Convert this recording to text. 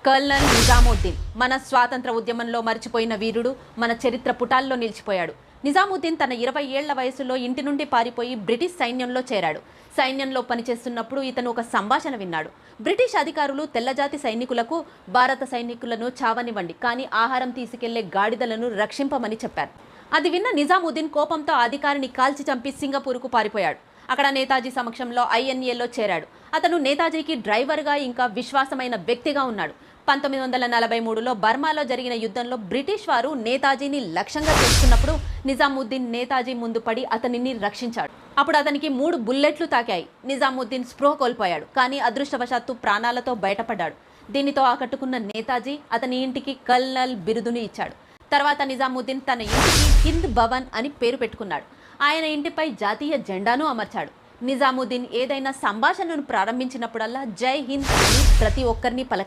Colonel Nizamuddin మన స్వాతంత్ర ఉద్యమంలో మర్చిపోయిన వీరుడు, మన చరిత్ర పుటాల్లో నిలిచిపోయాడు. నిజాముద్దీన్ తన 20 ఏళ్ల వయసులో ఇంటి నుండి పారిపోయి బ్రిటిష్ సైన్యంలో చేరాడు. సైన్యంలో పనిచేస్తున్నప్పుడు ఇతను ఒక సంభాషణ విన్నాడు. బ్రిటిష్ అధికారులు తెల్లజాతి సైనికులకు భారత సైనికులను చావనివ్వండి, కానీ ఆహారం తీసుకెళ్లే గాడిదలను రక్షింపమని చెప్పారు. అది విన్న నిజాముద్దీన్ కోపంతో ఆ అధికారిని కాల్చి చంపి సింగపూర్కు పారిపోయాడు. అక్కడ నేతాజీ సమక్షంలో INAలో చేరాడు. అతను నేతాజీకి డ్రైవర్గా ఇంకా విశ్వాసమైన వ్యక్తిగా ఉన్నాడు. 1943లో బర్మాలో జరిగిన యుద్ధంలో బ్రిటిష్ వారు నేతాజీని లక్ష్యంగా చేసుకున్నప్పుడు నిజాముద్దీన్ నేతాజీ ముందు పడి అతనిని రక్షించాడు. అప్పుడు అతనికి 3 బుల్లెట్లు తాకాయి. నిజాముద్దీన్ స్పృహ కోల్పోయాడు, కానీ అదృష్టవశాత్తు ప్రాణాలతో బయటపడ్డాడు. దీనితో ఆకట్టుకున్న నేతాజీ అతని ఇంటికి కల్నల్ బిరుదుని ఇచ్చాడు. తర్వాత నిజాముద్దీన్ తన ఇంటికి హింద్ భవన్ అని పేరు పెట్టుకున్నాడు. ఆయన ఇంటిపై జాతీయ జెండాను అమర్చాడు. నిజాముద్దీన్ ఏదైనా సంభాషణను ప్రారంభించినప్పుడల్లా జై హింద్ అని ప్రతి ఒక్కరిని పలకరించాడు.